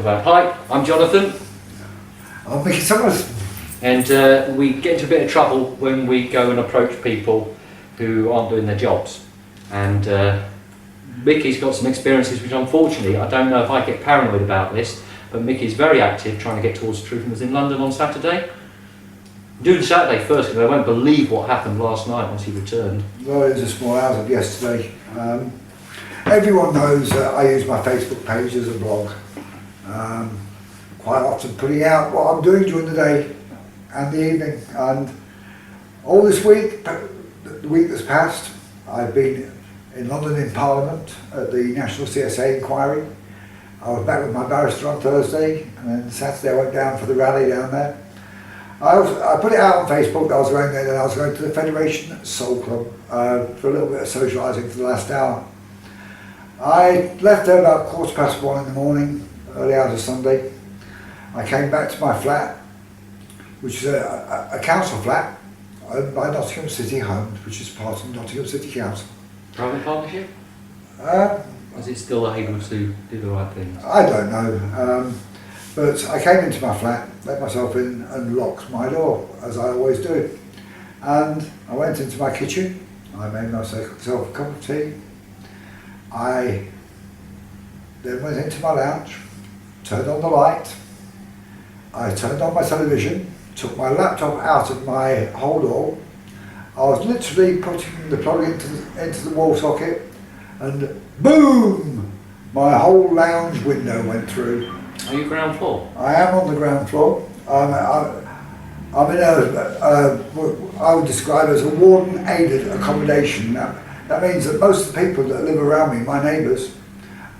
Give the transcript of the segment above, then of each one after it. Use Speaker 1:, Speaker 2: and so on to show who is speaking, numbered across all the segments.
Speaker 1: about. Hi, I'm Jonathan.
Speaker 2: I'm Mickey Summers.
Speaker 1: And we get into a bit of trouble when we go and approach people who aren't doing their jobs. And Mickey's got some experiences which, unfortunately, I don't know if I get paranoid about this, but Mickey's very active trying to get towards the truth and was in London on Saturday. Do the Saturday first, because I won't believe what happened last night once he returned.
Speaker 2: Well, it was a small hours of yesterday. Everyone knows that I use my Facebook page as a blog. Quite often putting out what I'm doing during the day and the evening. And all this week, the week that's passed, I've been in London in Parliament at the National CSA inquiry. I was back with my barrister on Thursday, and then Saturday I went down for the rally down there. I put it out on Facebook that I was going there, and I was going to the Federation Soul Club for a little bit of socialising for the last hour. I left there about 1:15 in the morning, early hours of Sunday. I came back to my flat, which is a council flat owned by Nottingham City Homes, which is part of Nottingham City Council.
Speaker 1: Private partnership? Is it still able to do the right things?
Speaker 2: I don't know. But I came into my flat, let myself in and locked my door, as I always do. And I went into my kitchen, I made myself a cup of tea. I then went into my lounge, turned on the light, I turned on my television, took my laptop out of my hold-all. I was literally putting the plug into the wall socket, and boom! My whole lounge window went through.
Speaker 1: Are you ground floor?
Speaker 2: I am on the ground floor. I'm in I would describe as a warden-aided accommodation. That means that most of the people that live around me, my neighbours,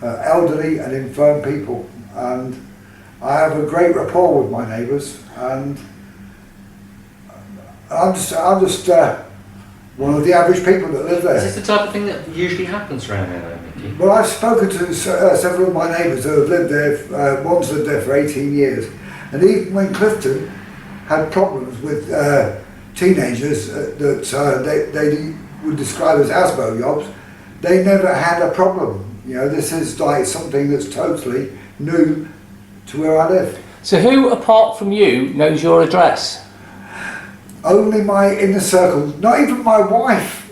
Speaker 2: are elderly and infirm people, and I have a great rapport with my neighbours, and I'm just one of the average people that live there.
Speaker 1: Is this the type of thing that usually happens around there, though, Mickey?
Speaker 2: Well, I've spoken to several of my neighbours who have lived there, one's lived there for 18 years, and even when Clifton had problems with teenagers that they would describe as ASBO jobs, they never had a problem. You know, this is like something that's totally new to where I live.
Speaker 3: So who, apart from you, knows your address?
Speaker 2: Only my inner circle, not even my wife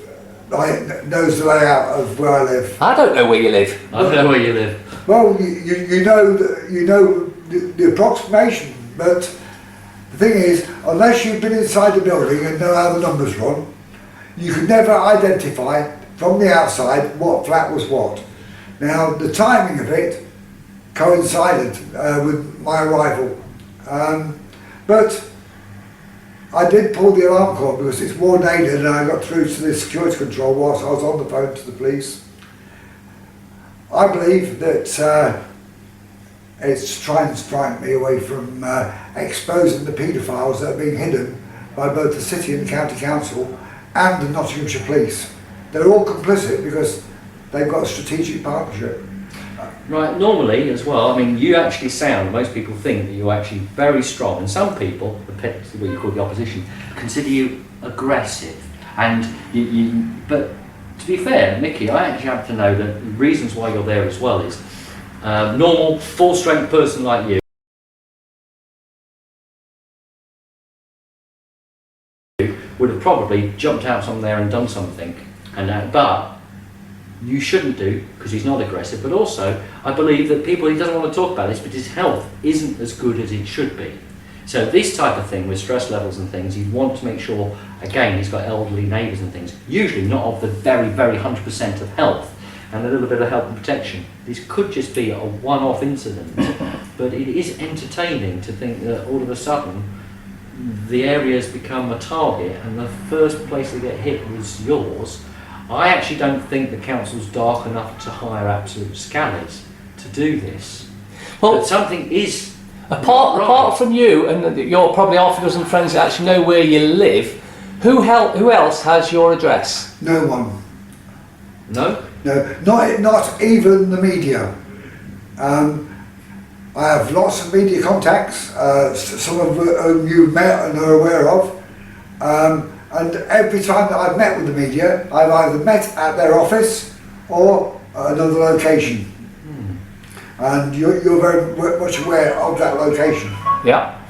Speaker 2: knows the layout of where I live.
Speaker 3: I don't know where you live.
Speaker 1: I don't know where you live.
Speaker 2: Well, you know the approximation, but the thing is, unless you've been inside the building and know how the numbers run, you can never identify from the outside what flat was what. Now, the timing of it coincided with my arrival, but I did pull the alarm cord because it's warden aided, and I got through to the security control whilst I was on the phone to the police. I believe that it's trying to strike me away from exposing the paedophiles that are being hidden by both the city and the county council and the Nottinghamshire police. They're all complicit because they've got a strategic partnership.
Speaker 1: Right, normally as well, I mean, you actually sound, most people think that you're actually very strong, and some people, what you call the opposition, consider you aggressive. And but to be fair, Mickey, I actually have to know that the reasons why you're there as well is normal, full-strength person like you would have probably jumped out from there and done something, but you shouldn't do, because he's not aggressive. But also, I believe that he doesn't want to talk about this, but his health isn't as good as it should be. So this type of thing with stress levels and things, you'd want to make sure, again, he's got elderly neighbours and things, usually not of the very, very 100% of health, and a little bit of health and protection. This could just be a one-off incident, but it is entertaining to think that all of a sudden the area's become a target, and the first place to get hit was yours. I actually don't think the council's dark enough to hire absolute scallies to do this.
Speaker 3: Well,
Speaker 1: but something is
Speaker 3: apart from you, and you're probably half a dozen friends that actually know where you live, who else has your address?
Speaker 2: No one.
Speaker 1: No?
Speaker 2: No, not even the media. I have lots of media contacts, some of whom you've met and are aware of. And every time that I've met with the media, I've either met at their office or another location. and you're very much aware of that location.
Speaker 3: Yeah.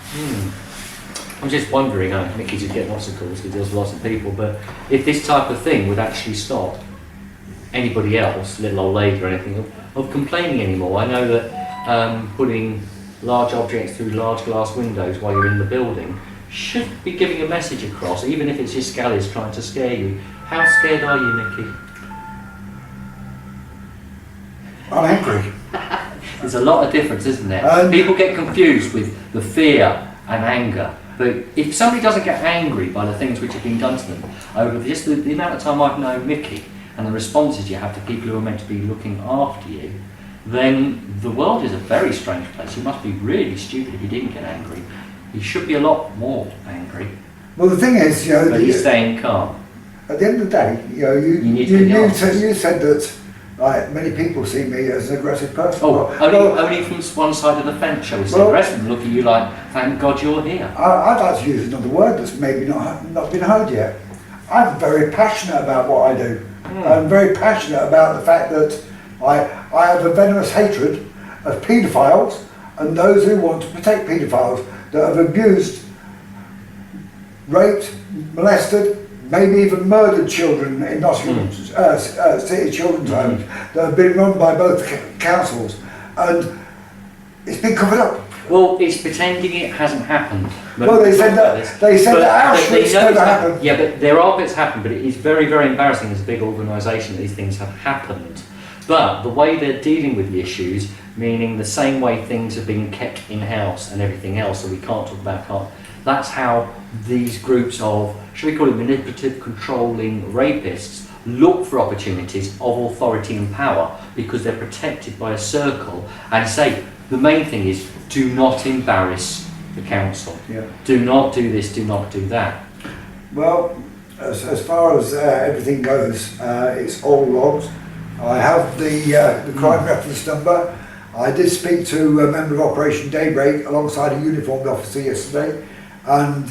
Speaker 1: I'm just wondering, Mickey's just getting lots of calls, he deals with lots of people, but if this type of thing would actually stop anybody else, little old lady or anything, of complaining anymore. I know that putting large objects through large glass windows while you're in the building should be giving a message across, even if it's your scallies trying to scare you. How scared are you, Mickey?
Speaker 2: I'm angry.
Speaker 1: There's a lot of difference, isn't there? People get confused with the fear and anger. But if somebody doesn't get angry by the things which have been done to them, over just the amount of time I've known Mickey and the responses you have to people who are meant to be looking after you, then the world is a very strange place. You must be really stupid if you didn't get angry. You should be a lot more angry.
Speaker 2: Well, the thing is,
Speaker 1: but he's staying calm.
Speaker 2: At the end of the day, you said that like, many people see me as an aggressive person.
Speaker 1: Oh, only from one side of the fence, shall we say. The rest of them look at you like, thank God you're here.
Speaker 2: I'd like to use another word that's maybe not been heard yet. I'm very passionate about what I do. I'm very passionate about the fact that I have a venomous hatred of paedophiles and those who want to protect paedophiles that have abused, raped, molested, maybe even murdered children in Nottingham city children's homes that have been run by both councils, and it's been covered up.
Speaker 1: Well, it's pretending it hasn't happened.
Speaker 2: Well, they said that Auschwitz never happened.
Speaker 1: Yeah, but there are bits happen, but it is very, very embarrassing as a big organisation that these things have happened. But the way they're dealing with the issues, meaning the same way things are being kept in-house and everything else, so we can't talk about that's how these groups of, should we call it manipulative, controlling rapists, look for opportunities of authority and power because they're protected by a circle and say, the main thing is, do not embarrass the council.
Speaker 2: Yeah.
Speaker 1: Do not do this, do not do that.
Speaker 2: Well, as far as everything goes, it's all logs. I have the crime reference number. I did speak to a member of Operation Daybreak alongside a uniformed officer yesterday, and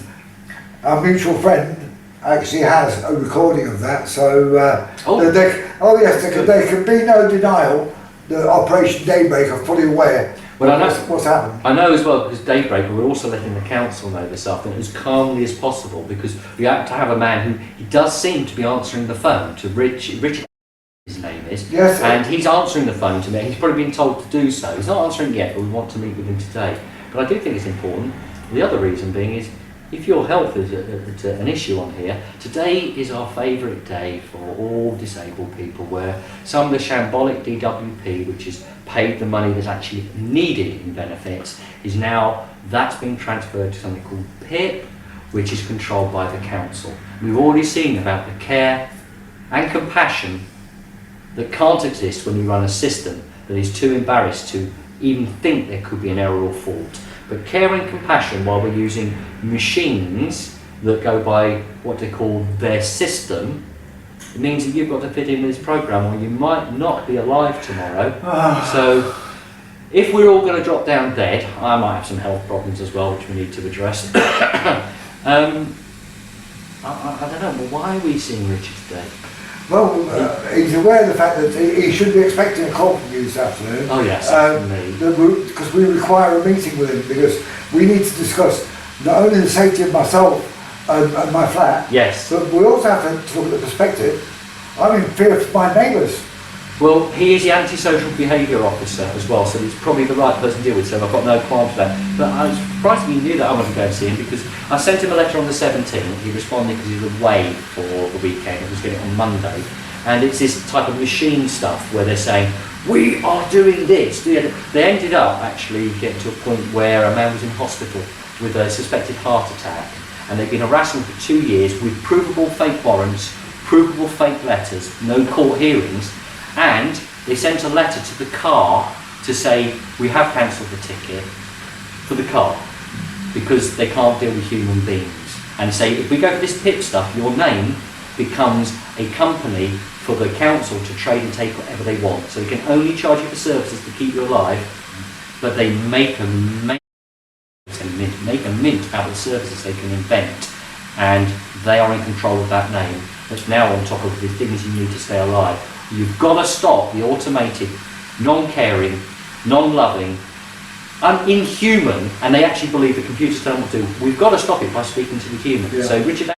Speaker 2: our mutual friend actually has a recording of that. So, there can be no denial that Operation Daybreak are fully aware of what's happened. I know
Speaker 1: as well, because Daybreak, we're also letting the council know this afternoon as calmly as possible, because we have to have a man who he does seem to be answering the phone to Richard. His name is,
Speaker 2: yes,
Speaker 1: and he's answering the phone to me. He's probably been told to do so. He's not answering yet, but we want to meet with him today. But I do think it's important. The other reason being is, if your health is an issue on here, today is our favourite day for all disabled people, where some of the shambolic DWP, which is paid the money that's actually needed in benefits, is now, that's been transferred to something called PIP, which is controlled by the council. We've already seen about the care and compassion that can't exist when you run a system that is too embarrassed to even think there could be an error or fault. But care and compassion, while we're using machines that go by what they call their system, it means that you've got to fit in with this program or you might not be alive tomorrow. So if we're all going to drop down dead, I might have some health problems as well which we need to address. I don't know, but why are we seeing Richard today?
Speaker 2: Well, he's aware of the fact that he should be expecting a call from you this afternoon.
Speaker 1: Oh yes,
Speaker 2: because we require a meeting with him, because we need to discuss not only the safety of myself and my flat,
Speaker 1: yes,
Speaker 2: but we also have to look at the perspective. I'm in fear for my neighbours.
Speaker 1: Well, he is the antisocial behaviour officer as well, so he's probably the right person to deal with, so I've got no qualms with that. But I was surprised he knew that I wasn't going to see him, because I sent him a letter on the 17th, he responded because he was away for the weekend, he was getting it on Monday, and it's this type of machine stuff where they're saying, we are doing this. They ended up actually getting to a point where a man was in hospital with a suspected heart attack, and they've been harassing him for 2 years with provable fake warrants, provable fake letters, no court hearings, and they sent a letter to the car to say, we have cancelled the ticket for the car because they can't deal with human beings. And say, if we go for this PIP stuff, your name becomes a company for the council to trade and take whatever they want. So they can only charge you for services to keep you alive, but they make a mint out of the services they can invent. And they are in control of that name. That's now on top of the things you need to stay alive. You've got to stop the automated, non-caring, non-loving, inhuman, and they actually believe the computer's telling them what to do. We've got to stop it by speaking to the human.
Speaker 2: Yeah.
Speaker 1: So Richard,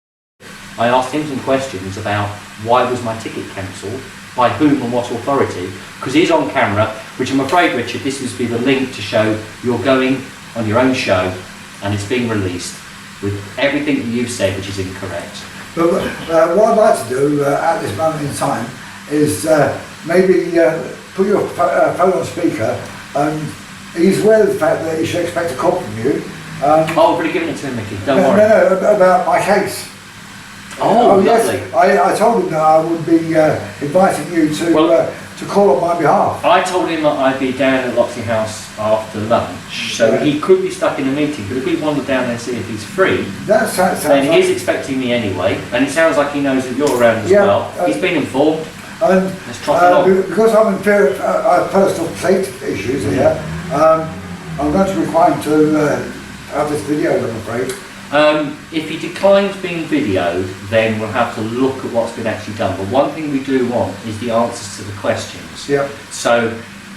Speaker 1: I asked him some questions about why was my ticket cancelled, by whom and what authority, because he's on camera, which I'm afraid, Richard, this is be the link to show you're going on your own show and it's being released with everything that you've said which is incorrect.
Speaker 2: But what I'd like to do at this moment in time is maybe put your phone on speaker, and he's aware of the fact that he should expect a call from you.
Speaker 1: I've already given it to him, Mickey, don't worry.
Speaker 2: No, about my case.
Speaker 1: Oh, lovely.
Speaker 2: Yes, I told him that I would be inviting you to call on my behalf.
Speaker 1: I told him that I'd be down at Loxley House after lunch, so he could be stuck in a meeting, but if we wander down there and see if he's free,
Speaker 2: That sounds
Speaker 1: then
Speaker 2: like,
Speaker 1: he's expecting me anyway, and it sounds like he knows that you're around as well. He's been informed.
Speaker 2: and
Speaker 1: Let's trot along.
Speaker 2: because I'm in fear of personal safety issues here, I'm going to require him to have this video, I'm afraid.
Speaker 1: If he declines being videoed, then we'll have to look at what's been actually done. But one thing we do want is the answers to the questions.
Speaker 2: Yep.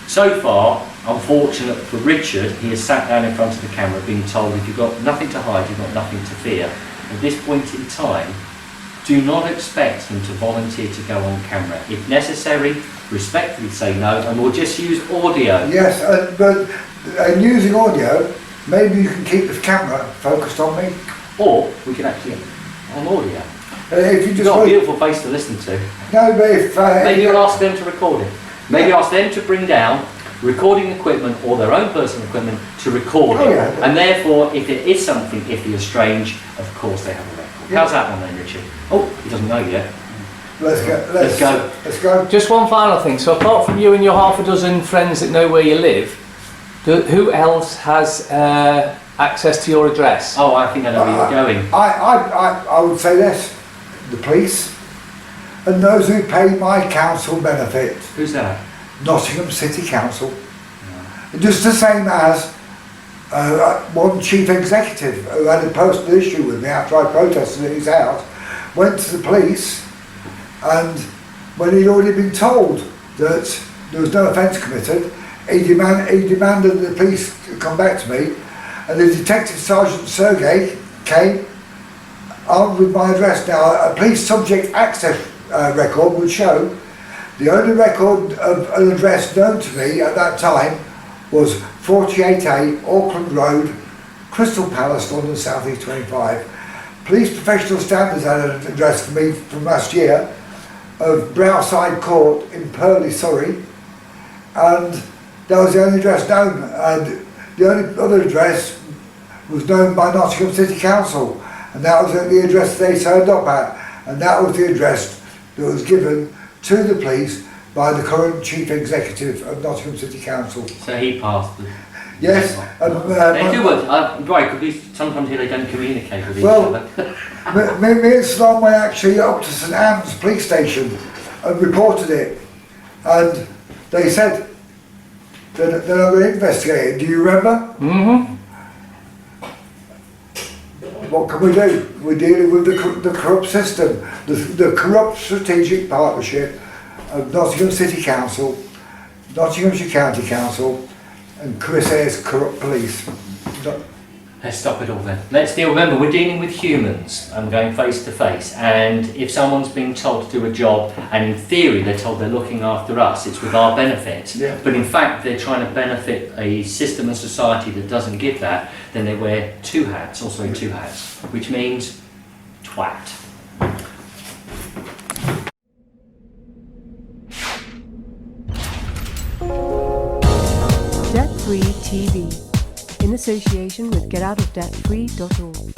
Speaker 1: So far, unfortunate for Richard, he has sat down in front of the camera being told if you've got nothing to hide, you've got nothing to fear. At this point in time, do not expect him to volunteer to go on camera. If necessary, respectfully say no, and we'll just use audio.
Speaker 2: Yes, but using audio, maybe you can keep the camera focused on me.
Speaker 1: Or we can actually on audio.
Speaker 2: If you
Speaker 1: You've
Speaker 2: just
Speaker 1: got a
Speaker 2: want-
Speaker 1: beautiful face to listen to.
Speaker 2: No, but if
Speaker 1: Maybe you'll ask them to record it. Maybe ask them to bring down recording equipment or their own personal equipment to record
Speaker 2: Oh,
Speaker 1: it.
Speaker 2: yeah.
Speaker 1: And therefore, if it is something iffy or strange, of course they have a record.
Speaker 2: Yeah.
Speaker 1: How's that one then, Richard? Oh, he doesn't know yet.
Speaker 2: let's
Speaker 1: Let's go.
Speaker 2: Let's go.
Speaker 3: Just one final thing. So apart from you and your half a dozen friends that know where you live, who else has access to your address?
Speaker 1: Oh, I think I know where you're going.
Speaker 2: I would say this: the police and those who pay my council benefit.
Speaker 1: Who's that?
Speaker 2: Nottingham City Council. Just the same as one chief executive who had a personal issue with me after I protested at his house, went to the police, and when he'd already been told that there was no offence committed, he demanded the police come back to me, and the Detective Sergeant Sergey came armed with my address. Now, a police subject access record would show the only record of an address known to me at that time was 48A Auckland Road, Crystal Palace, London South East 25. Police Professional Standards had an address for me from last year of Browside Court in Purley, Surrey, and that was the only address known, and the only other address was known by Nottingham City Council, and that was the address they turned up at, and that was the address that was given to the police by the current Chief Executive of Nottingham City Council.
Speaker 1: So he passed.
Speaker 2: Yes,
Speaker 1: They do work. Right, because we sometimes here they don't communicate with each
Speaker 2: Well,
Speaker 1: other.
Speaker 2: me and Sloan went actually up to St Anne's police station and reported it, and they said they're not going to investigate it. Do you remember?
Speaker 3: Mm-hmm.
Speaker 2: What can we do? We're dealing with the corrupt system, the corrupt strategic partnership of Nottingham City Council, Nottinghamshire County Council, and Chris Ayres corrupt police.
Speaker 1: Let's stop it all then. Let's deal. Remember, we're dealing with humans and going face to face. And if someone's being told to do a job, and in theory they're told they're looking after us, it's with our benefit.
Speaker 2: Yeah.
Speaker 1: But in fact, they're trying to benefit a system and society that doesn't give that. Then they wear two hats, which means twat.
Speaker 4: Debt Free TV, in association with GetOutOfDebtFree.org.